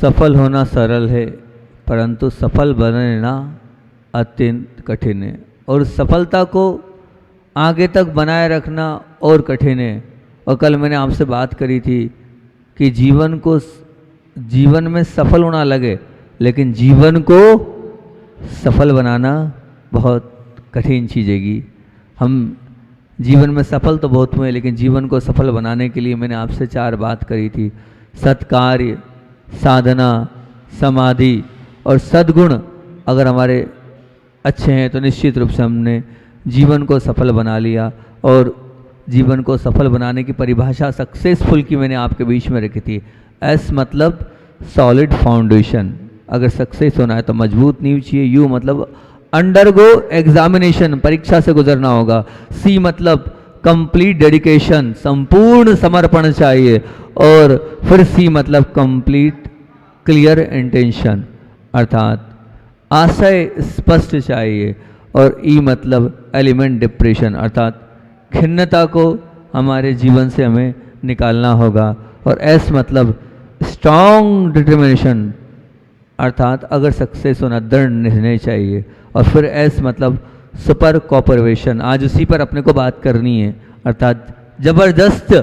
सफल होना सरल है, परंतु सफल बनना अत्यंत कठिन है। और सफलता को आगे तक बनाए रखना और कठिन है। और कल मैंने आपसे बात करी थी कि जीवन में सफल होना लगे, लेकिन जीवन को सफल बनाना बहुत कठिन चीज़ है। हम जीवन में सफल तो बहुत हुए, लेकिन जीवन को सफल बनाने के लिए मैंने आपसे 4 बात करी थी। सत्कार्य, साधना, समाधि और सद्गुण अगर हमारे अच्छे हैं तो निश्चित रूप से हमने जीवन को सफल बना लिया। और जीवन को सफल बनाने की परिभाषा सक्सेसफुल की मैंने आपके बीच में रखी थी। एस मतलब सॉलिड फाउंडेशन, अगर सक्सेस होना है तो मजबूत नींव चाहिए। यू मतलब अंडरगो एग्जामिनेशन, परीक्षा से गुजरना होगा। सी मतलब कंप्लीट डेडिकेशन, संपूर्ण समर्पण चाहिए। और फिर सी मतलब कंप्लीट क्लियर इंटेंशन, अर्थात आशय स्पष्ट चाहिए। और ई मतलब एलिमेंट डिप्रेशन, अर्थात खिन्नता को हमारे जीवन से हमें निकालना होगा। और एस मतलब स्ट्रॉन्ग डिटर्मिनेशन, अर्थात अगर सक्सेस होना दृढ़ निर्णय चाहिए। और फिर एस मतलब सुपर कोऑपरेशन, आज उसी पर अपने को बात करनी है, अर्थात जबरदस्त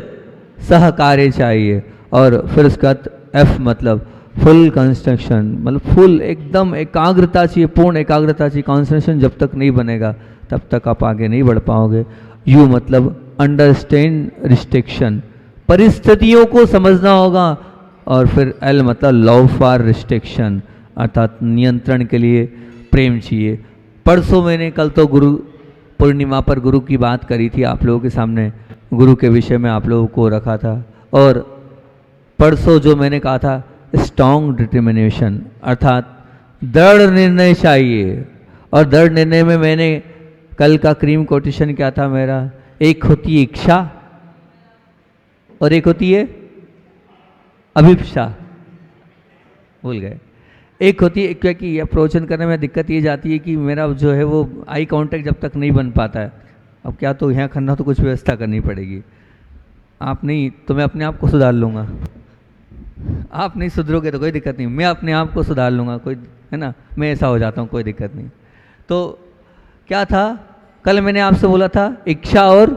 सहकार्य चाहिए। और फिर उसका एफ मतलब फुल कंस्ट्रक्शन, मतलब फुल एकदम एकाग्रता चाहिए, पूर्ण एकाग्रता चाहिए। कंसंट्रेशन जब तक नहीं बनेगा तब तक आप आगे नहीं बढ़ पाओगे। यू मतलब अंडरस्टैंड रिस्ट्रिक्शन, परिस्थितियों को समझना होगा। और फिर एल मतलब लव फॉर रिस्ट्रिक्शन, अर्थात नियंत्रण के लिए प्रेम चाहिए। परसों मैंने, कल तो गुरु पूर्णिमा पर गुरु की बात करी थी आप लोगों के सामने, गुरु के विषय में आप लोगों को रखा था। और परसों जो मैंने कहा था स्ट्रॉन्ग डिटर्मिनेशन, अर्थात दृढ़ निर्णय चाहिए। और दृढ़ निर्णय में मैंने कल का क्रीम कोटेशन क्या था मेरा, एक होती है इच्छा और एक होती है अभिप्सा, भूल गए। एक होती है, क्योंकि प्रवचन करने में दिक्कत ये जाती है कि मेरा जो है वो आई कांटेक्ट जब तक नहीं बन पाता है। अब क्या तो यहाँ करना तो कुछ व्यवस्था करनी पड़ेगी। आप नहीं तो मैं अपने आप को सुधार लूँगा, आप नहीं सुधरोगे तो कोई दिक्कत नहीं, मैं अपने आप को सुधार लूँगा, कोई है ना, मैं ऐसा हो जाता हूँ, कोई दिक्कत नहीं। तो क्या था, कल मैंने आपसे बोला था इच्छा और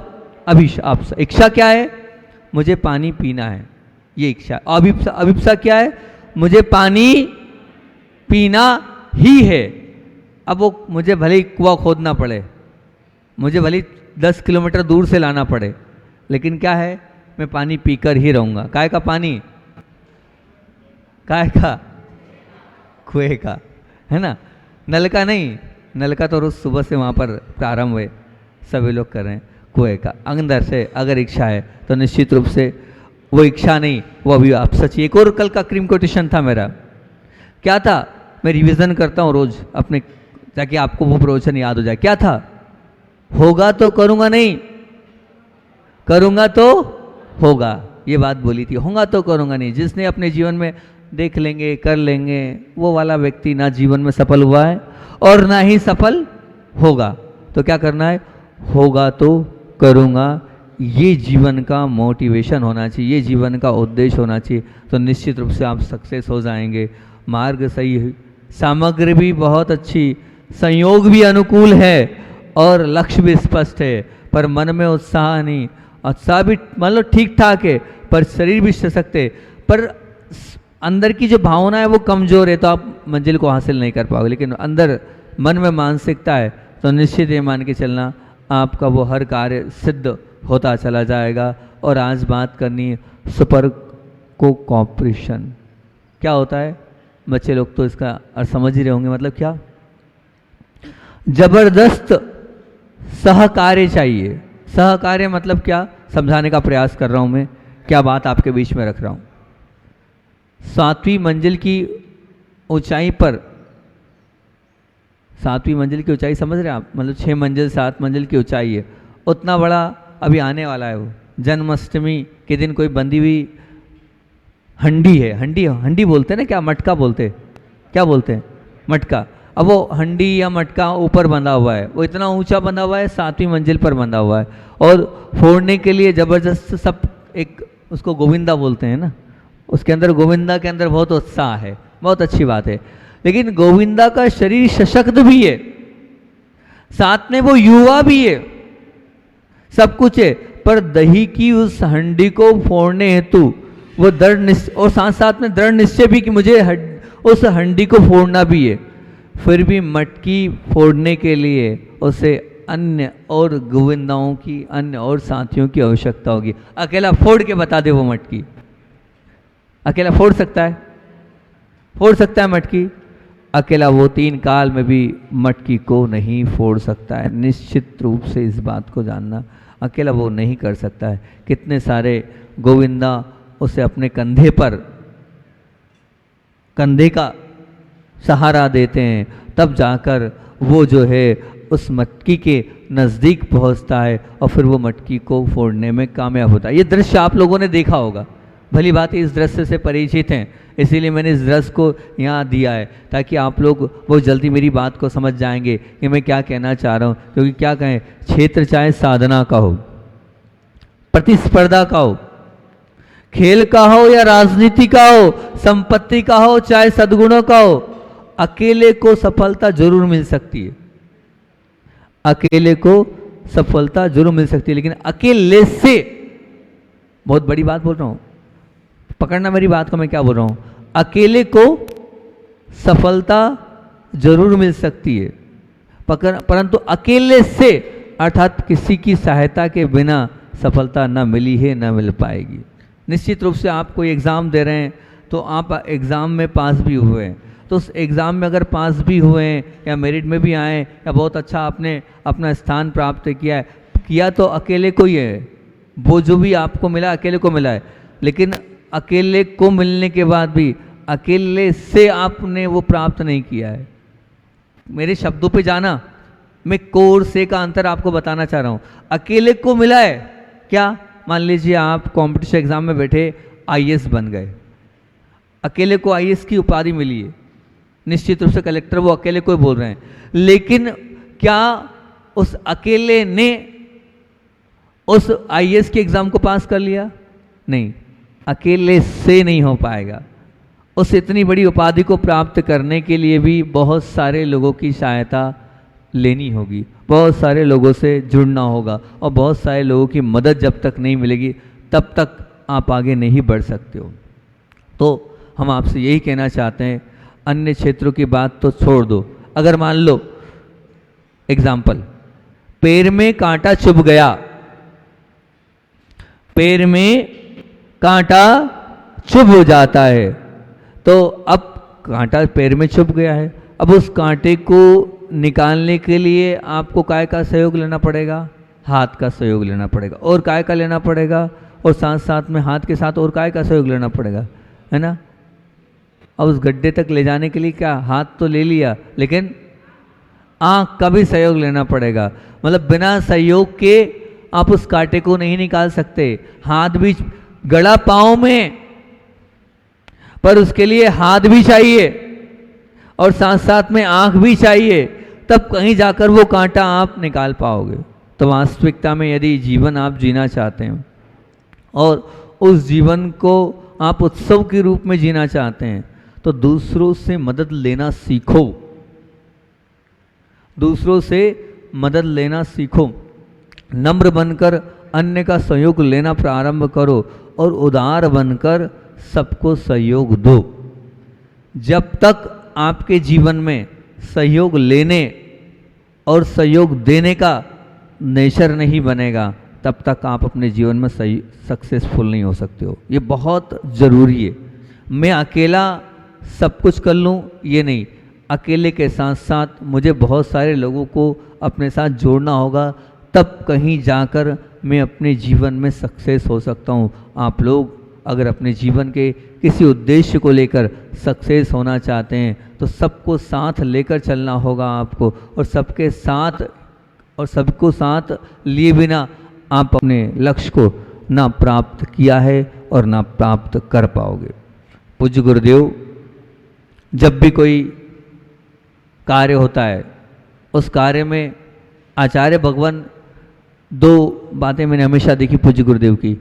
अभिप्सा। इच्छा क्या है, मुझे पानी पीना है, ये इच्छा। अभिप्सा क्या है, मुझे पानी पीना ही है। अब वो मुझे भले ही कुआं खोदना पड़े, मुझे भले ही 10 किलोमीटर दूर से लाना पड़े, लेकिन क्या है, मैं पानी पीकर ही रहूँगा। काय का पानी, काय का, कुएं का, है ना, नल का नहीं। नल का तो रोज सुबह से वहाँ पर प्रारंभ है, सभी लोग कर रहे हैं। कुएं का अंदर से अगर इच्छा है तो निश्चित रूप से वो इच्छा नहीं, वो अभी आप सचिए। एक और कल का क्रीम कोटेशन था मेरा, क्या था, मैं रिवीजन करता हूँ रोज अपने, ताकि आपको वो प्रवचन याद हो जाए। क्या था, होगा तो करूँगा, नहीं करूँगा तो होगा, ये बात बोली थी। होगा तो करूँगा नहीं, जिसने अपने जीवन में देख लेंगे कर लेंगे, वो वाला व्यक्ति ना जीवन में सफल हुआ है और ना ही सफल होगा। तो क्या करना है, होगा तो करूँगा, ये जीवन का मोटिवेशन होना चाहिए, ये जीवन का उद्देश्य होना चाहिए। तो निश्चित रूप से आप सक्सेस हो जाएंगे। मार्ग सही है, सामग्री भी बहुत अच्छी, संयोग भी अनुकूल है और लक्ष्य भी स्पष्ट है, पर मन में उत्साह नहीं। उत्साह भी मतलब ठीक ठाक है, पर शरीर भी सशक्त है, पर अंदर की जो भावना है वो कमज़ोर है, तो आप मंजिल को हासिल नहीं कर पाओगे। लेकिन अंदर मन में मानसिकता है तो निश्चित ये मान के चलना आपका वो हर कार्य सिद्ध होता चला जाएगा। और आज बात करनी है सुपर कोऑपरेशन। क्या होता है, बच्चे लोग तो इसका अर्थ समझ ही रहे होंगे, मतलब क्या, जबरदस्त सहकार्य चाहिए। सहकार्य मतलब क्या, समझाने का प्रयास कर रहा हूँ मैं, क्या बात आपके बीच में रख रहा हूँ। 7वीं मंजिल की ऊंचाई पर, 7वीं मंजिल की ऊंचाई समझ रहे हैं आप, मतलब 6 मंजिल 7 मंजिल की ऊंचाई है, उतना बड़ा अभी आने वाला है वो। जन्माष्टमी के दिन कोई बंधी हुई हंडी है, हंडी बोलते हैं ना, क्या मटका बोलते, क्या बोलते हैं, मटका। अब वो हंडी या मटका ऊपर बंधा हुआ है, वो इतना ऊंचा बंधा हुआ है, 7वीं मंजिल पर बंधा हुआ है। और फोड़ने के लिए जबरदस्त सब, एक उसको गोविंदा बोलते हैं ना, उसके अंदर, गोविंदा के अंदर बहुत उत्साह है, बहुत अच्छी बात है, लेकिन गोविंदा का शरीर सशक्त भी है, साथ में वो युवा भी है, सब कुछ है, पर दही की उस हंडी को फोड़ने हेतु वो दृढ़ निश्चय, और साथ साथ में दृढ़ निश्चय भी कि मुझे उस हंडी को फोड़ना भी है, फिर भी मटकी फोड़ने के लिए उसे अन्य और गोविंदाओं की, अन्य और साथियों की आवश्यकता होगी। अकेला फोड़ के बता दे वो मटकी, अकेला फोड़ सकता है? फोड़ सकता है मटकी? अकेला वो 3 काल में भी मटकी को नहीं फोड़ सकता है। निश्चित रूप से इस बात को जानना, अकेला वो नहीं कर सकता है। कितने सारे गोविंदा उसे अपने कंधे पर, कंधे का सहारा देते हैं, तब जाकर वो जो है उस मटकी के नज़दीक पहुंचता है और फिर वो मटकी को फोड़ने में कामयाब होता है। ये दृश्य आप लोगों ने देखा होगा, भली बात इस दृश्य से परिचित हैं, इसीलिए मैंने इस दृश्य को यहाँ दिया है ताकि आप लोग बहुत जल्दी मेरी बात को समझ जाएंगे कि मैं क्या कहना चाह रहा हूँ। क्योंकि क्या कहें, क्षेत्र चाहे साधना का हो, प्रतिस्पर्धा का हो, खेल का हो या राजनीति का हो, संपत्ति का हो चाहे सद्गुणों का हो, अकेले को सफलता जरूर मिल सकती है, अकेले को सफलता जरूर मिल सकती है, लेकिन अकेले से, बहुत बड़ी बात बोल रहा हूं, पकड़ना मेरी बात को, मैं क्या बोल रहा हूं, अकेले को सफलता जरूर मिल सकती है, परंतु अकेले से अर्थात किसी की सहायता के बिना सफलता ना मिली है ना मिल पाएगी। निश्चित रूप से आप कोई एग्ज़ाम दे रहे हैं तो आप एग्ज़ाम में पास भी हुए हैं, तो उस एग्ज़ाम में अगर पास भी हुए हैं या मेरिट में भी आए या बहुत अच्छा आपने अपना स्थान प्राप्त किया है, किया तो अकेले को ही है, वो जो भी आपको मिला अकेले को मिला है, लेकिन अकेले को मिलने के बाद भी अकेले से आपने वो प्राप्त नहीं किया है। मेरे शब्दों पे जाना, मैं को और से का अंतर आपको बताना चाह रहा हूँ। अकेले को मिला है क्या, मान लीजिए आप कॉम्पिटिशन एग्जाम में बैठे आईएएस बन गए, अकेले को आईएएस की उपाधि मिली है, निश्चित रूप से कलेक्टर वो अकेले को ही बोल रहे हैं, लेकिन क्या उस अकेले ने उस आईएएस के एग्जाम को पास कर लिया? नहीं, अकेले से नहीं हो पाएगा। उस इतनी बड़ी उपाधि को प्राप्त करने के लिए भी बहुत सारे लोगों की सहायता लेनी होगी, बहुत सारे लोगों से जुड़ना होगा, और बहुत सारे लोगों की मदद जब तक नहीं मिलेगी तब तक आप आगे नहीं बढ़ सकते हो। तो हम आपसे यही कहना चाहते हैं, अन्य क्षेत्रों की बात तो छोड़ दो, अगर मान लो एग्जाम्पल, पैर में कांटा चुभ गया, पैर में कांटा चुभ हो जाता है, तो अब कांटा पैर में चुभ गया है, अब उस कांटे को निकालने के लिए आपको काय का सहयोग लेना पड़ेगा? हाथ का सहयोग लेना पड़ेगा। और काय का लेना पड़ेगा? और साथ साथ में हाथ के साथ और काय का सहयोग लेना पड़ेगा, है ना? अब उस गड्ढे तक ले जाने के लिए क्या, हाथ तो ले लिया, लेकिन आँख का भी सहयोग लेना पड़ेगा। मतलब बिना सहयोग के आप उस कांटे को नहीं निकाल सकते। हाथ भी गड़ा पाँव में, पर उसके लिए हाथ भी चाहिए और साथ साथ में आँख भी चाहिए, तब कहीं जाकर वो कांटा आप निकाल पाओगे। तो वास्तविकता में यदि जीवन आप जीना चाहते हैं और उस जीवन को आप उत्सव के रूप में जीना चाहते हैं, तो दूसरों से मदद लेना सीखो, दूसरों से मदद लेना सीखो, नम्र बनकर अन्य का सहयोग लेना प्रारंभ करो और उदार बनकर सबको सहयोग दो। जब तक आपके जीवन में सहयोग लेने और सहयोग देने का नेचर नहीं बनेगा, तब तक आप अपने जीवन में सक्सेसफुल नहीं हो सकते हो। ये बहुत ज़रूरी है। मैं अकेला सब कुछ कर लूँ ये नहीं, अकेले के साथ साथ मुझे बहुत सारे लोगों को अपने साथ जोड़ना होगा, तब कहीं जाकर मैं अपने जीवन में सक्सेस हो सकता हूँ। आप लोग अगर अपने जीवन के किसी उद्देश्य को लेकर सक्सेस होना चाहते हैं तो सबको साथ लेकर चलना होगा आपको, और सबके साथ और सबको साथ लिए बिना आप अपने लक्ष्य को ना प्राप्त किया है और ना प्राप्त कर पाओगे। पूज्य गुरुदेव, जब भी कोई कार्य होता है उस कार्य में आचार्य भगवान, दो बातें मैंने हमेशा देखी पूज्य गुरुदेव की,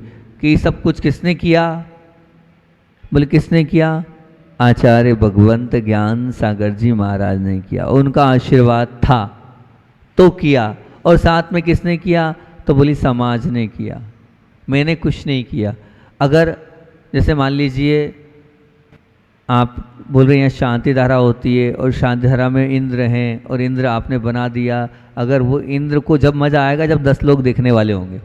कि सब कुछ किसने किया? बोले किसने किया? आचार्य भगवंत ज्ञान सागर जी महाराज ने किया, उनका आशीर्वाद था तो किया। और साथ में किसने किया? तो बोली समाज ने किया, मैंने कुछ नहीं किया। अगर जैसे मान लीजिए आप बोल रहे हैं शांति धारा होती है और शांति धारा में इंद्र हैं और इंद्र आपने बना दिया, अगर वो इंद्र को जब मज़ा आएगा जब 10 लोग देखने वाले होंगे,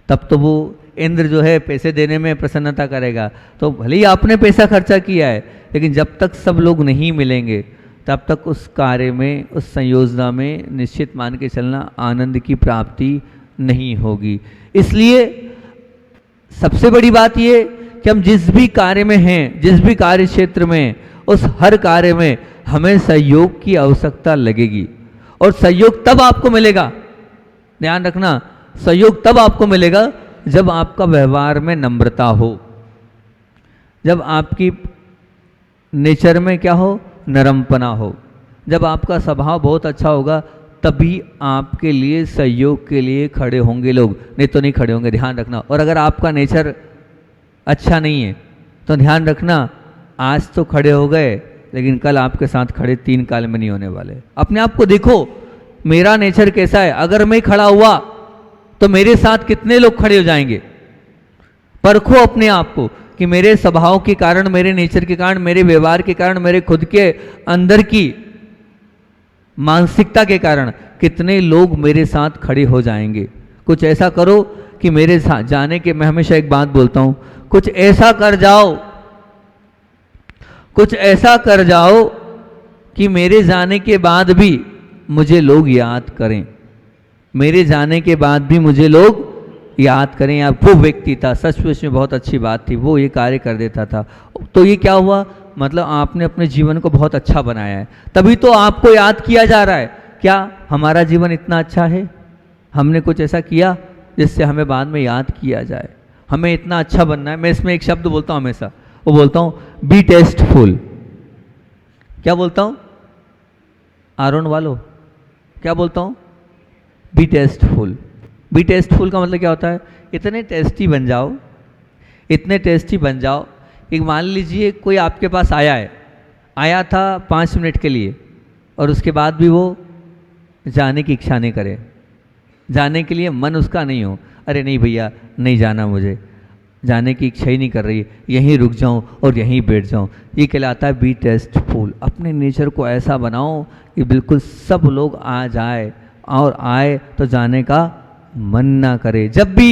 तब तो वो इंद्र जो है पैसे देने में प्रसन्नता करेगा। तो भले ही आपने पैसा खर्चा किया है, लेकिन जब तक सब लोग नहीं मिलेंगे तब तक उस कार्य में, उस संयोजना में निश्चित मान के चलना आनंद की प्राप्ति नहीं होगी। इसलिए सबसे बड़ी बात ये कि हम जिस भी कार्य में हैं, जिस भी कार्य क्षेत्र में, उस हर कार्य में हमें सहयोग की आवश्यकता लगेगी। और सहयोग तब आपको मिलेगा, ध्यान रखना, सहयोग तब आपको मिलेगा जब आपका व्यवहार में नम्रता हो, जब आपकी नेचर में क्या हो, नरमपना हो, जब आपका स्वभाव बहुत अच्छा होगा, तभी आपके लिए सहयोग के लिए खड़े होंगे लोग, नहीं तो नहीं खड़े होंगे, ध्यान रखना। और अगर आपका नेचर अच्छा नहीं है तो ध्यान रखना, आज तो खड़े हो गए लेकिन कल आपके साथ खड़े 3 काल में नहीं होने वाले। अपने आप को देखो, मेरा नेचर कैसा है, अगर मैं खड़ा हुआ तो मेरे साथ कितने लोग खड़े हो जाएंगे। परखो अपने आप को कि मेरे स्वभाव के कारण, मेरे नेचर के कारण, मेरे व्यवहार के कारण, मेरे खुद के अंदर की मानसिकता के कारण कितने लोग मेरे साथ खड़े हो जाएंगे। कुछ ऐसा करो कि मेरे साथ जाने के, मैं हमेशा एक बात बोलता हूं, कुछ ऐसा कर जाओ, कुछ ऐसा कर जाओ कि मेरे जाने के बाद भी मुझे लोग याद करें, मेरे जाने के बाद भी मुझे लोग याद करें। या वो व्यक्ति था, सचमुच में बहुत अच्छी बात थी, वो ये कार्य कर देता था, तो ये क्या हुआ, मतलब आपने अपने जीवन को बहुत अच्छा बनाया है, तभी तो आपको याद किया जा रहा है। क्या हमारा जीवन इतना अच्छा है? हमने कुछ ऐसा किया जिससे हमें बाद में याद किया जाए? हमें इतना अच्छा बनना है। मैं इसमें एक शब्द बोलता हूँ हमेशा, वो बोलता हूँ बी टेस्टफुल। क्या बोलता हूँ आरोन वालों, क्या बोलता हूँ? B tasteful. बी टेस्टफुल का मतलब क्या होता है? इतने टेस्टी बन जाओ, इतने टेस्टी बन जाओ। एक मान लीजिए कोई आपके पास आया है, आया था 5 मिनट के लिए और उसके बाद भी वो जाने की इच्छा नहीं करे, जाने के लिए मन उसका नहीं हो, अरे नहीं भैया नहीं जाना, मुझे जाने की इच्छा ही नहीं कर रही, यहीं रुक जाऊं और यहीं बैठ जाऊं, ये कहलाता है बी टेस्टफुल। अपने नेचर को ऐसा बनाओ कि बिल्कुल सब लोग आ जाए, और आए तो जाने का मन ना करे। जब भी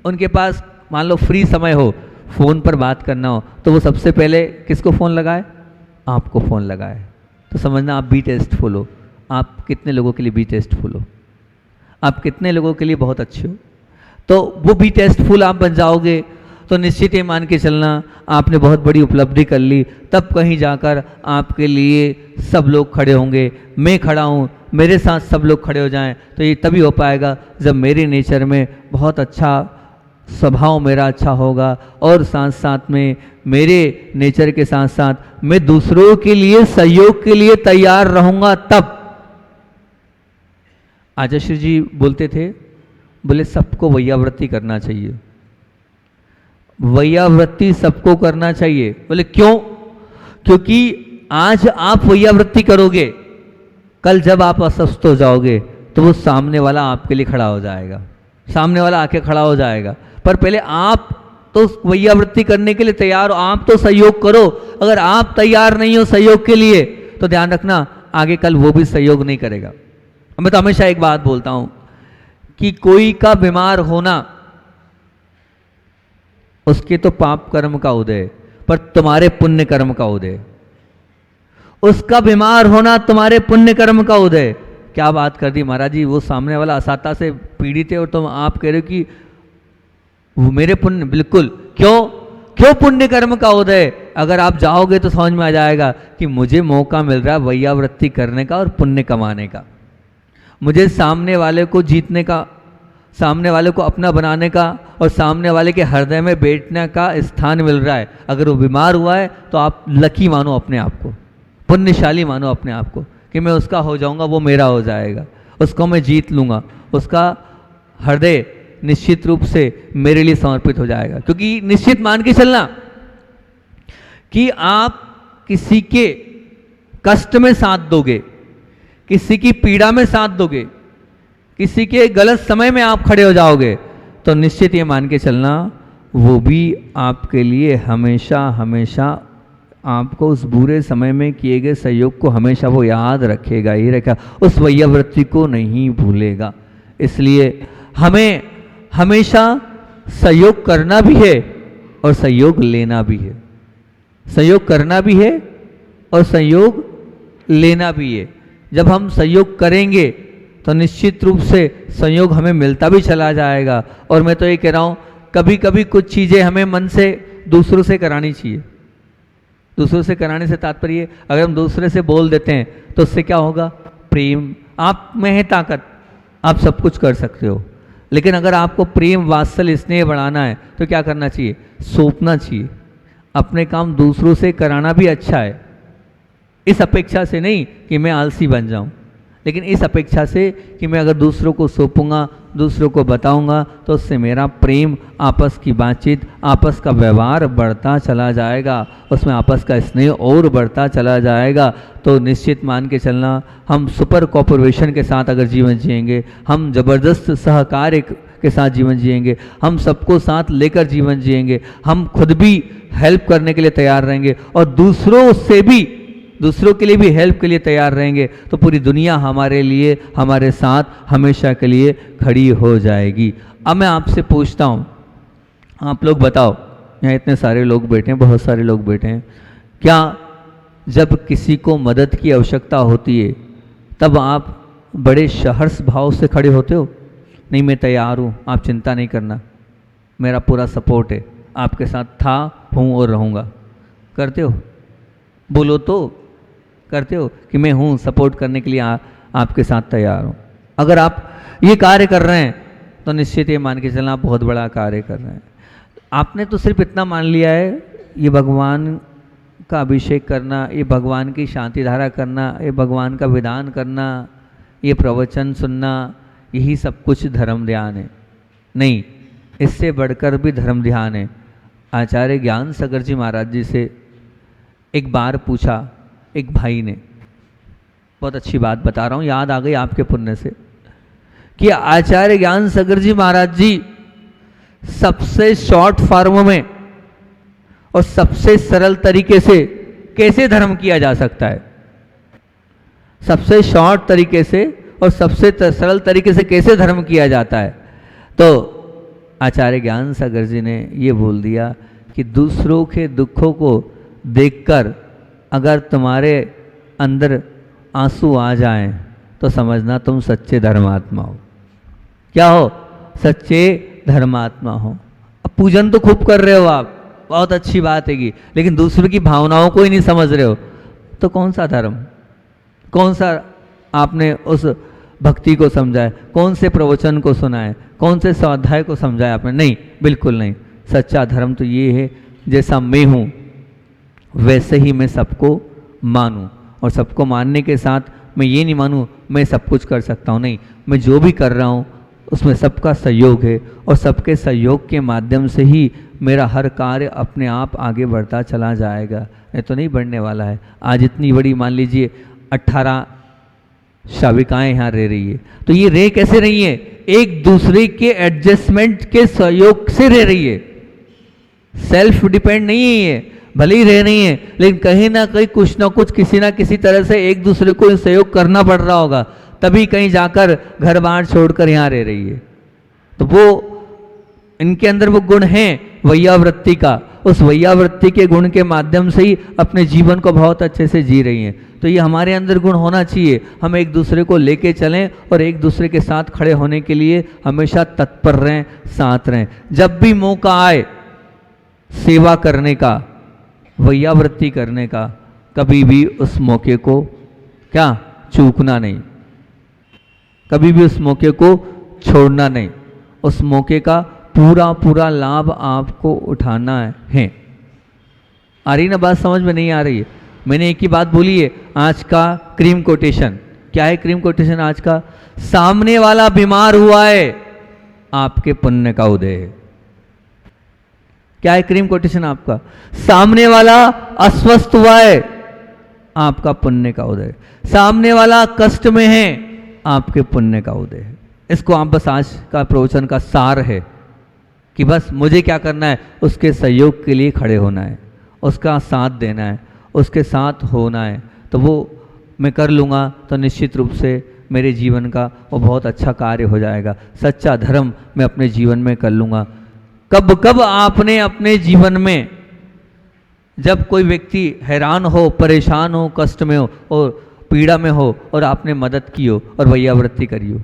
उनके पास मान लो फ्री समय हो, फ़ोन पर बात करना हो, तो वो सबसे पहले किसको फ़ोन लगाए? आपको फ़ोन लगाए। तो समझना आप बी टेस्टफुल हो। आप कितने लोगों के लिए बी टेस्टफुल हो? आप कितने लोगों के लिए बहुत अच्छे हो? तो वो बी टेस्टफुल आप बन जाओगे तो निश्चित ही मान के चलना आपने बहुत बड़ी उपलब्धि कर ली। तब कहीं जाकर आपके लिए सब लोग खड़े होंगे। मैं खड़ा हूँ, मेरे साथ सब लोग खड़े हो जाएं, तो ये तभी हो पाएगा जब मेरे नेचर में बहुत अच्छा स्वभाव मेरा अच्छा होगा, और साथ साथ में मेरे नेचर के साथ साथ मैं दूसरों के लिए सहयोग के लिए तैयार रहूँगा। तब आचार्य जी बोलते थे, बोले सबको वैयावृत्ति करना चाहिए, वैयावृत्ति सबको करना चाहिए। बोले क्यों? क्योंकि आज आप वैयावृत्ति करोगे, कल जब आप अस्वस्थ हो जाओगे तो वो सामने वाला आपके लिए खड़ा हो जाएगा, सामने वाला आके खड़ा हो जाएगा। पर पहले आप तो वैयावृत्ति करने के लिए तैयार हो, आप तो सहयोग करो। अगर आप तैयार नहीं हो सहयोग के लिए तो ध्यान रखना आगे कल वो भी सहयोग नहीं करेगा। मैं तो हमेशा एक बात बोलता हूं कि कोई का बीमार होना उसके तो पाप कर्म का उदय, पर तुम्हारे पुण्य कर्म का उदय। उसका बीमार होना तुम्हारे पुण्य कर्म का उदय। क्या बात कर दी महाराज जी, वो सामने वाला असाता से पीड़ित है और तुम आप कह रहे हो कि वो मेरे पुण्य। बिल्कुल, क्यों पुण्य कर्म का उदय? अगर आप जाओगे तो समझ में आ जाएगा कि मुझे मौका मिल रहा है वैयावृत्ति करने का और पुण्य कमाने का, मुझे सामने वाले को जीतने का, सामने वाले को अपना बनाने का, और सामने वाले के हृदय में बैठने का स्थान मिल रहा है। अगर वो बीमार हुआ है तो आप लकी मानो अपने आप को, पुण्यशाली मानो अपने आप को कि मैं उसका हो जाऊंगा, वो मेरा हो जाएगा, उसको मैं जीत लूँगा, उसका हृदय निश्चित रूप से मेरे लिए समर्पित हो जाएगा। क्योंकि निश्चित मान के चलना कि आप किसी के कष्ट में साथ दोगे, किसी की पीड़ा में साथ दोगे, किसी के गलत समय में आप खड़े हो जाओगे, तो निश्चित ये मान के चलना वो भी आपके लिए हमेशा हमेशा आपको उस बुरे समय में किए गए सहयोग को हमेशा वो याद रखेगा ही रखेगा, उस वैयावृत्ति को नहीं भूलेगा। इसलिए हमें हमेशा सहयोग करना भी है और सहयोग लेना भी है, सहयोग करना भी है और सहयोग लेना भी है। जब हम सहयोग करेंगे तो निश्चित रूप से सहयोग हमें मिलता भी चला जाएगा। और मैं तो ये कह रहा हूँ, कभी कभी कुछ चीज़ें हमें मन से दूसरों से करानी चाहिए। दूसरों से कराने से तात्पर्य, अगर हम दूसरे से बोल देते हैं तो उससे क्या होगा, प्रेम, आप में है ताकत, आप सब कुछ कर सकते हो। लेकिन अगर आपको प्रेम, वात्सल्य, स्नेह बढ़ाना है तो क्या करना चाहिए, सौंपना चाहिए। अपने काम दूसरों से कराना भी अच्छा है, इस अपेक्षा से नहीं कि मैं आलसी बन जाऊं, लेकिन इस अपेक्षा से कि मैं अगर दूसरों को सौंपूंगा, दूसरों को बताऊंगा, तो उससे मेरा प्रेम, आपस की बातचीत, आपस का व्यवहार बढ़ता चला जाएगा, उसमें आपस का स्नेह और बढ़ता चला जाएगा। तो निश्चित मान के चलना, हम सुपर कोऑपरेशन के साथ अगर जीवन जिएंगे, हम ज़बरदस्त सहकार्य के साथ जीवन जिएंगे, हम सबको साथ लेकर जीवन जिएंगे, हम खुद भी हेल्प करने के लिए तैयार रहेंगे और दूसरों से भी, दूसरों के लिए भी हेल्प के लिए तैयार रहेंगे, तो पूरी दुनिया हमारे लिए, हमारे साथ हमेशा के लिए खड़ी हो जाएगी। अब मैं आपसे पूछता हूँ, आप लोग बताओ, यहाँ इतने सारे लोग बैठे हैं, बहुत सारे लोग बैठे हैं, क्या जब किसी को मदद की आवश्यकता होती है तब आप बड़े सहर्ष भाव से खड़े होते हो? नहीं, मैं तैयार हूँ, आप चिंता नहीं करना, मेरा पूरा सपोर्ट है, आपके साथ था, हूँ और रहूँगा, करते हो? बोलो तो, करते हो कि मैं हूँ, सपोर्ट करने के लिए आपके साथ तैयार हूँ। अगर आप ये कार्य कर रहे हैं तो निश्चित ये मान के चलना आप बहुत बड़ा कार्य कर रहे हैं। आपने तो सिर्फ इतना मान लिया है, ये भगवान का अभिषेक करना, ये भगवान की शांति धारा करना, ये भगवान का विधान करना, ये प्रवचन सुनना, यही सब कुछ धर्म ध्यान है। नहीं, इससे बढ़कर भी धर्म ध्यान है। आचार्य ज्ञान सागर जी महाराज जी से एक बार पूछा एक भाई ने, बहुत अच्छी बात बता रहा हूँ, याद आ गई आपके पुण्य से, कि आचार्य ज्ञान सागर जी महाराज जी सबसे शॉर्ट फॉर्म में और सबसे सरल तरीके से कैसे धर्म किया जा सकता है, सबसे शॉर्ट तरीके से और सबसे सरल तरीके से कैसे धर्म किया जाता है, तो आचार्य ज्ञान सागर जी ने ये बोल दिया कि दूसरों के दुखों को देखकर अगर तुम्हारे अंदर आंसू आ जाएं तो समझना तुम सच्चे धर्मात्मा हो। क्या हो? सच्चे धर्मात्मा हो। अब पूजन तो खूब कर रहे हो आप, बहुत अच्छी बात है कि, लेकिन दूसरों की भावनाओं को ही नहीं समझ रहे हो, तो कौन सा धर्म, कौन सा आपने उस भक्ति को समझा है, कौन से प्रवचन को सुना है, कौन से स्वाध्याय को समझाया आपने? नहीं, बिल्कुल नहीं। सच्चा धर्म तो ये है, जैसा मैं हूँ वैसे ही मैं सबको मानूं, और सबको मानने के साथ मैं ये नहीं मानूं मैं सब कुछ कर सकता हूँ, नहीं, मैं जो भी कर रहा हूँ उसमें सबका सहयोग है और सबके सहयोग के माध्यम से ही मेरा हर कार्य अपने आप आगे बढ़ता चला जाएगा, नहीं तो नहीं बढ़ने वाला है। आज इतनी बड़ी, मान लीजिए 18 शाविकाएँ यहाँ रह रही है, तो ये रह कैसे रही है? एक दूसरे के एडजस्टमेंट के सहयोग से रह रही है, सेल्फ डिपेंड नहीं है ये, भले ही रह रही है लेकिन कहीं ना कहीं कुछ ना कुछ, किसी ना किसी तरह से एक दूसरे को सहयोग करना पड़ रहा होगा, तभी कहीं जाकर घर बार छोड़कर यहाँ रह रही है। तो वो इनके अंदर वो गुण है वैयावृत्ति का, उस वैयावृत्ति के गुण के माध्यम से ही अपने जीवन को बहुत अच्छे से जी रही हैं। तो ये हमारे अंदर गुण होना चाहिए, हम एक दूसरे को लेके चलें और एक दूसरे के साथ खड़े होने के लिए हमेशा तत्पर रहें, साथ रहें। जब भी मौका आए सेवा करने का, वैयावृत्ति करने का, कभी भी उस मौके को क्या चूकना नहीं, कभी भी उस मौके को छोड़ना नहीं, उस मौके का पूरा पूरा लाभ आपको उठाना है। आ रही ना बात? समझ में नहीं आ रही है? मैंने एक ही बात बोली है, आज का क्रीम कोटेशन क्या है? क्रीम कोटेशन आज का, सामने वाला बीमार हुआ है, आपके पुण्य का उदय है। क्या है क्रीम कोटेशन आपका? सामने वाला अस्वस्थ हुआ है, आपका पुण्य का उदय। सामने वाला कष्ट में है, आपके पुण्य का उदय है। इसको आप बस आज का प्रवचन का सार है कि बस मुझे क्या करना है, उसके सहयोग के लिए खड़े होना है, उसका साथ देना है, उसके साथ होना है। तो वो मैं कर लूँगा तो निश्चित रूप से मेरे जीवन का वो बहुत अच्छा कार्य हो जाएगा। सच्चा धर्म मैं अपने जीवन में कर लूँगा। कब कब आपने अपने जीवन में जब कोई व्यक्ति हैरान हो, परेशान हो, कष्ट में हो और पीड़ा में हो और आपने मदद की हो और वैयावृत्ति करी हो?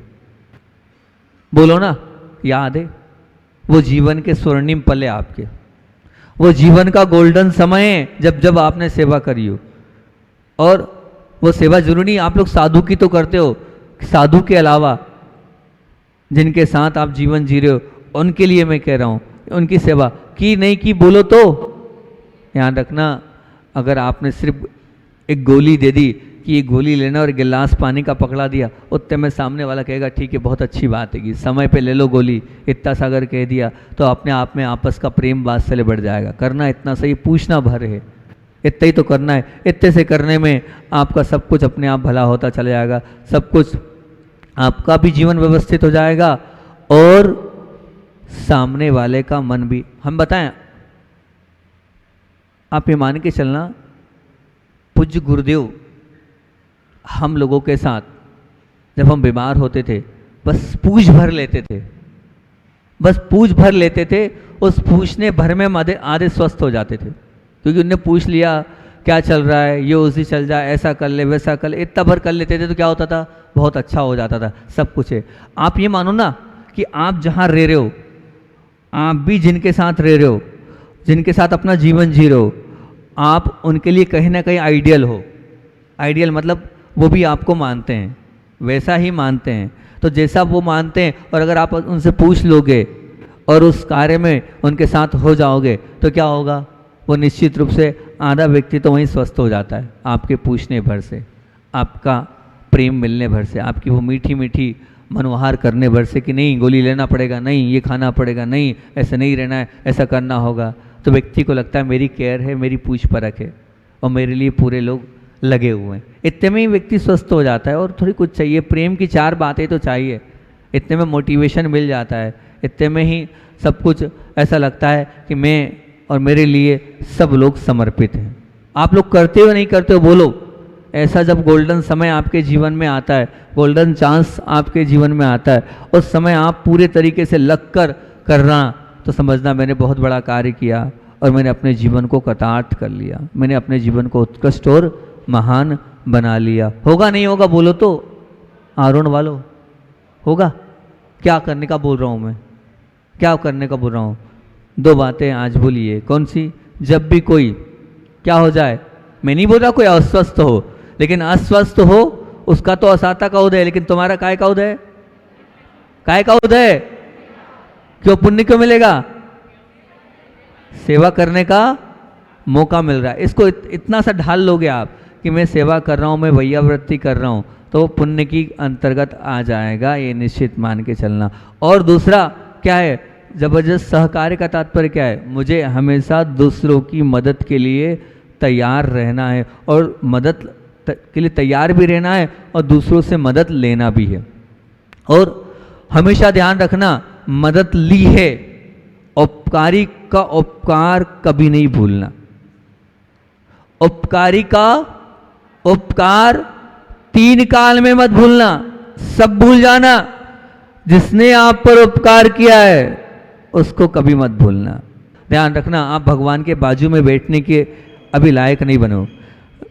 बोलो ना, याद है? वो जीवन के स्वर्णिम पल है आपके, वो जीवन का गोल्डन समय है जब जब आपने सेवा करी हो। और वो सेवा जरूरी नहीं आप लोग साधु की तो करते हो, साधु के अलावा जिनके साथ आप जीवन जी रहे हो उनके लिए मैं कह रहा हूँ, उनकी सेवा की नहीं की बोलो तो ध्यान रखना। अगर आपने सिर्फ एक गोली दे दी कि ये गोली लेना और गिलास पानी का पकड़ा दिया, उतने में सामने वाला कहेगा ठीक है बहुत अच्छी बात है कि समय पे ले लो गोली, इतना सा अगर कह दिया तो अपने आप में आपस का प्रेम वात्सल्य बढ़ जाएगा। करना इतना सही, पूछना भर है, इतना ही तो करना है। इतने से करने में आपका सब कुछ अपने आप भला होता चला जाएगा, सब कुछ आपका भी जीवन व्यवस्थित हो जाएगा और सामने वाले का मन भी। हम बताएं, आप ये मान के चलना, पूज्य गुरुदेव हम लोगों के साथ जब हम बीमार होते थे बस पूछ भर लेते थे, बस पूछ भर लेते थे, उस पूछने भर में आधे स्वस्थ हो जाते थे, क्योंकि उनने पूछ लिया क्या चल रहा है, ये उसी चल जाए, ऐसा कर ले वैसा कर ले, इतना भर कर लेते थे तो क्या होता था, बहुत अच्छा हो जाता था, सब कुछ है। आप ये मानो ना कि आप जहाँ रह रहे हो, आप भी जिनके साथ रह रहे हो, जिनके साथ अपना जीवन जी रहे हो, आप उनके लिए कहीं ना कहीं आइडियल हो। आइडियल मतलब वो भी आपको मानते हैं, वैसा ही मानते हैं। तो जैसा वो मानते हैं और अगर आप उनसे पूछ लोगे और उस कार्य में उनके साथ हो जाओगे तो क्या होगा, वो निश्चित रूप से आधा व्यक्ति तो वहीं स्वस्थ हो जाता है आपके पूछने भर से, आपका प्रेम मिलने भर से, आपकी वो मीठी मीठी मनोहार करने भर से कि नहीं गोली लेना पड़ेगा, नहीं ये खाना पड़ेगा, नहीं ऐसे नहीं रहना है, ऐसा करना होगा। तो व्यक्ति को लगता है मेरी केयर है, मेरी पूछ परख है और मेरे लिए पूरे लोग लगे हुए हैं। इतने में ही व्यक्ति स्वस्थ हो जाता है। और थोड़ी कुछ चाहिए, प्रेम की 4 बातें तो चाहिए, इतने में मोटिवेशन मिल जाता है, इतने में ही सब कुछ ऐसा लगता है कि मैं और मेरे लिए सब लोग समर्पित हैं। आप लोग करते हो नहीं करते हो बोलो? ऐसा जब गोल्डन समय आपके जीवन में आता है, गोल्डन चांस आपके जीवन में आता है, उस समय आप पूरे तरीके से लग कर करना तो समझना मैंने बहुत बड़ा कार्य किया और मैंने अपने जीवन को कृतार्थ कर लिया, मैंने अपने जीवन को उत्कृष्ट और महान बना लिया। होगा नहीं होगा बोलो तो आरोन वालों, होगा? क्या करने का बोल रहा हूँ मैं, क्या करने का बोल रहा हूँ? 2 बातें आज बोलिए। कौन सी? जब भी कोई क्या हो जाए, मैं नहीं बोल रहा कोई अस्वस्थ हो, लेकिन अस्वस्थ हो उसका तो असाता का उदय है, लेकिन तुम्हारा काय का उदय है? काय का उदय है? क्यों पुण्य क्यों मिलेगा? सेवा करने का मौका मिल रहा है। इसको इतना सा ढाल लोगे आप कि मैं सेवा कर रहा हूँ, मैं वैयावृत्ति कर रहा हूँ, तो पुण्य की अंतर्गत आ जाएगा, ये निश्चित मान के चलना। और दूसरा क्या है, जबरदस्त सहकार्य का तात्पर्य क्या है? मुझे हमेशा दूसरों की मदद के लिए तैयार रहना है और मदद के लिए तैयार भी रहना है और दूसरों से मदद लेना भी है। और हमेशा ध्यान रखना, मदद ली है, उपकारी का उपकार कभी नहीं भूलना। उपकारी का उपकार 3 काल में मत भूलना, सब भूल जाना। जिसने आप पर उपकार किया है उसको कभी मत भूलना। ध्यान रखना, आप भगवान के बाजू में बैठने के अभी लायक नहीं बनो।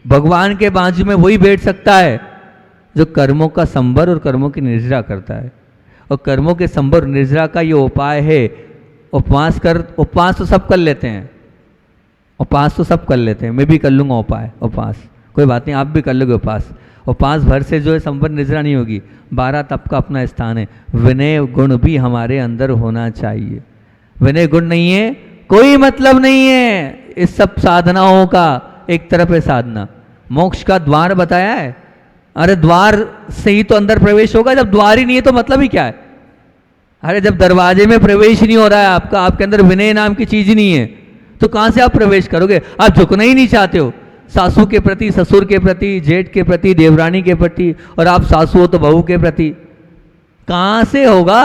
भगवान के बाजू में वही बैठ सकता है जो कर्मों का संबर और कर्मों की निर्जरा करता है। और कर्मों के संबर निर्जरा का ये उपाय है, उपवास तो सब कर लेते हैं, उपवास तो सब कर लेते हैं, मैं भी कर लूँगा उपवास, कोई बात नहीं, आप भी कर लोगे उपवास भर से जो है संबर निर्जरा नहीं होगी। 12 तप का अपना स्थान है। विनय गुण भी हमारे अंदर होना चाहिए। विनय गुण नहीं है कोई मतलब नहीं है इस सब साधनाओं का। एक तरफ है साधना, मोक्ष का द्वार बताया है, अरे द्वार से ही तो अंदर प्रवेश होगा, जब द्वार ही नहीं है तो मतलब ही क्या है? अरे जब दरवाजे में प्रवेश नहीं हो रहा है आपका, आपके अंदर विनय नाम की चीज नहीं है, तो कहां से आप प्रवेश करोगे? आप झुकना ही नहीं चाहते हो सासू के प्रति, ससुर के प्रति, जेठ के प्रति, देवरानी के प्रति, और आप सासू हो तो बहू के प्रति। कहां से होगा?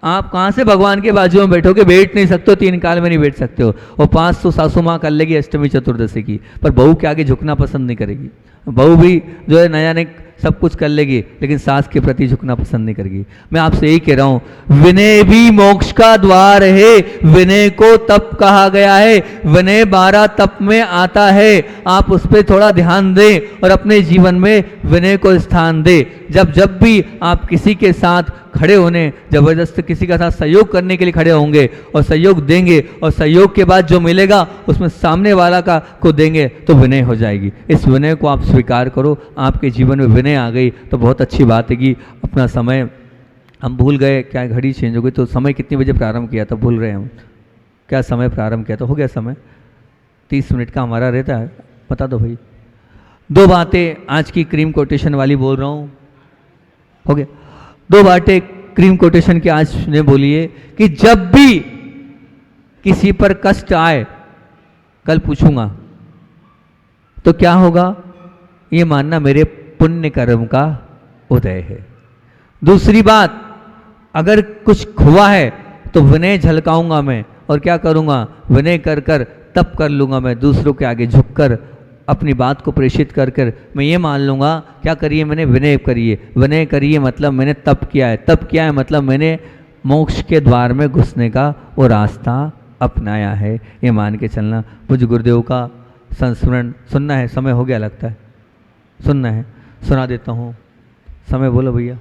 आप कहां से भगवान के बाजू में बैठोगे? बैठ नहीं सकते हो, 3 काल में नहीं बैठ सकते हो। और 500 सासू माँ कर लेगी अष्टमी चतुर्दशी की, पर बहू के आगे झुकना पसंद नहीं करेगी। बहू भी जो है नया ने सब कुछ कर लेगी, लेकिन सास के प्रति झुकना पसंद नहीं करेगी। मैं आपसे यही कह रहा हूं, विनय भी मोक्ष का द्वार है। विनय को तप कहा गया है, विनय 12 तप में आता है। आप उस पर थोड़ा ध्यान दें और अपने जीवन में विनय को स्थान दें। जब भी आप किसी के साथ खड़े होने, जबरदस्त किसी का साथ सहयोग करने के लिए खड़े होंगे और सहयोग देंगे, और सहयोग के बाद जो मिलेगा उसमें सामने वाला का को देंगे, तो विनय हो जाएगी। इस विनय को आप स्वीकार करो। आपके जीवन में विनय आ गई तो बहुत अच्छी बात है कि अपना समय हम भूल गए, क्या घड़ी चेंज हो गई, तो समय कितने बजे प्रारंभ किया था भूल रहे हम, क्या समय प्रारंभ किया था? हो गया समय 30 मिनट का हमारा रहता है, बता दो भाई। 2 बातें आज की क्रीम कोटेशन वाली बोल रहा हूँ, हो गया। 2 बातें क्रीम कोटेशन की आज ने बोली है कि जब भी किसी पर कष्ट आए, कल पूछूंगा तो क्या होगा, ये मानना मेरे पुण्य कर्म का उदय है। दूसरी बात, अगर कुछ हुआ है तो विनय झलकाऊंगा मैं, और क्या करूंगा? विनय कर कर तप कर लूंगा मैं, दूसरों के आगे झुककर अपनी बात को प्रेषित कर कर मैं ये मान लूँगा, क्या करिए मैंने? विनय करिए। विनय करिए मतलब मैंने तप किया है, तप किया है मतलब मैंने मोक्ष के द्वार में घुसने का वो रास्ता अपनाया है, ये मान के चलना। मुझे गुरुदेव का संस्मरण सुनना है, समय हो गया लगता है, सुनना है, सुना देता हूँ। समय बोलो भैया,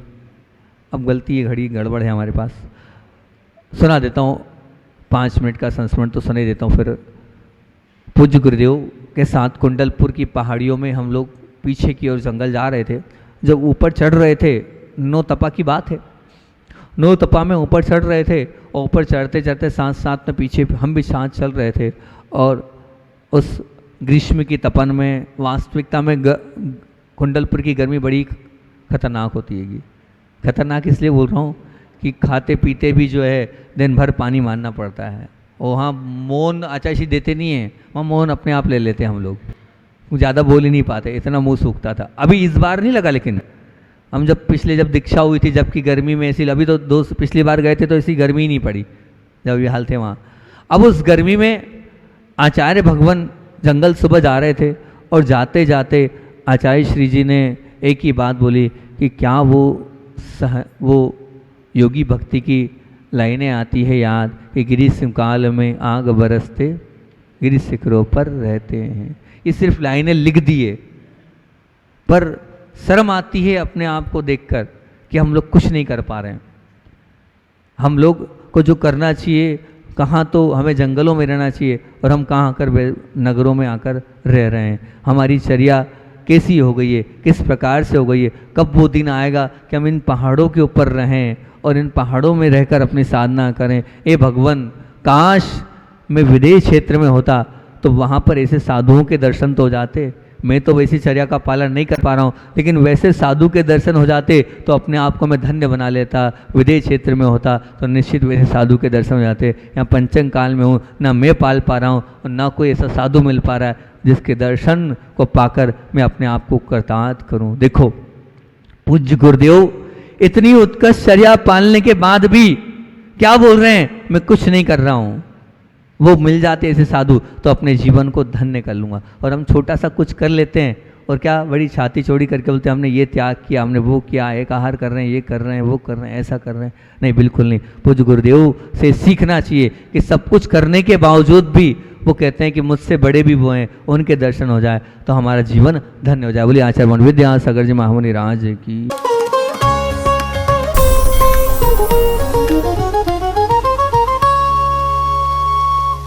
अब गलती है, घड़ी गड़बड़ है हमारे पास, सुना देता हूँ। 5 मिनट का संस्मरण तो सुना ही देता हूँ। फिर पूज्य गुरुदेव के साथ कुंडलपुर की पहाड़ियों में हम लोग पीछे की ओर जंगल जा रहे थे। जब ऊपर चढ़ रहे थे, 9 तपा की बात है, 9 तपा में ऊपर चढ़ रहे थे, और ऊपर चढ़ते चढ़ते साथ साथ में पीछे हम भी साथ चल रहे थे। और उस ग्रीष्म की तपन में, वास्तविकता में कुंडलपुर की गर्मी बड़ी खतरनाक होती है। खतरनाक इसलिए बोल रहा हूँ कि खाते पीते भी जो है दिन भर पानी मारना पड़ता है। और वहाँ मौन आचाशी देते नहीं हैं, वहाँ मौन अपने आप ले लेते हैं हम लोग, ज़्यादा बोल ही नहीं पाते, इतना मुंह सूखता था। अभी इस बार नहीं लगा, लेकिन हम जब दीक्षा हुई थी, जबकि गर्मी में ऐसी, अभी तो पिछली बार गए थे तो ऐसी गर्मी ही नहीं पड़ी जब ये हाल थे वहाँ। अब उस गर्मी में आचार्य भगवान जंगल सुबह जा रहे थे, और जाते जाते आचार्य श्री जी ने एक ही बात बोली कि क्या वो योगी भक्ति की लाइनें आती है याद कि ग्रीष्म काल में आग बरसते गिरि शिखरों पर रहते हैं। ये सिर्फ लाइनें लिख दिए, पर शर्म आती है अपने आप को देखकर कि हम लोग कुछ नहीं कर पा रहे हैं। हम लोग को जो करना चाहिए, कहाँ तो हमें जंगलों में रहना चाहिए, और हम कहाँ आकर नगरों में आकर रह रहे हैं। हमारी चर्या कैसी हो गई है, किस प्रकार से हो गई है। कब वो दिन आएगा कि हम इन पहाड़ों के ऊपर रहें और इन पहाड़ों में रहकर अपनी साधना करें। ए भगवान, काश मैं विदेश क्षेत्र में होता तो वहाँ पर ऐसे साधुओं के दर्शन तो हो जाते। मैं तो वैसी चर्या का पालन नहीं कर पा रहा हूँ, लेकिन वैसे साधु के दर्शन हो जाते तो अपने आप को मैं धन्य बना लेता। विदेश क्षेत्र में होता तो निश्चित वैसे साधु के दर्शन हो जाते। यहाँ पंचम काल में हूँ, ना मैं पाल पा रहा हूँ और ना कोई ऐसा साधु मिल पा रहा है जिसके दर्शन को पाकर मैं अपने आप को कृतार्थ करूँ। देखो पूज्य गुरुदेव इतनी उत्कृष्ट चर्या पालने के बाद भी क्या बोल रहे हैं, मैं कुछ नहीं कर रहा हूँ। वो मिल जाते ऐसे साधु तो अपने जीवन को धन्य कर लूँगा। और हम छोटा सा कुछ कर लेते हैं और क्या बड़ी छाती चौड़ी करके बोलते हैं हमने ये त्याग किया, हमने वो किया, एक आहार कर रहे हैं, ये कर रहे हैं, वो कर रहे हैं, ऐसा कर रहे हैं। नहीं, बिल्कुल नहीं। पूज्य गुरुदेव से सीखना चाहिए कि सब कुछ करने के बावजूद भी वो कहते हैं कि मुझसे बड़े भी वो हैं, उनके दर्शन हो जाए तो हमारा जीवन धन्य हो जाए। बोलिए आचार्य विद्यासागर जी महामुनि राज की।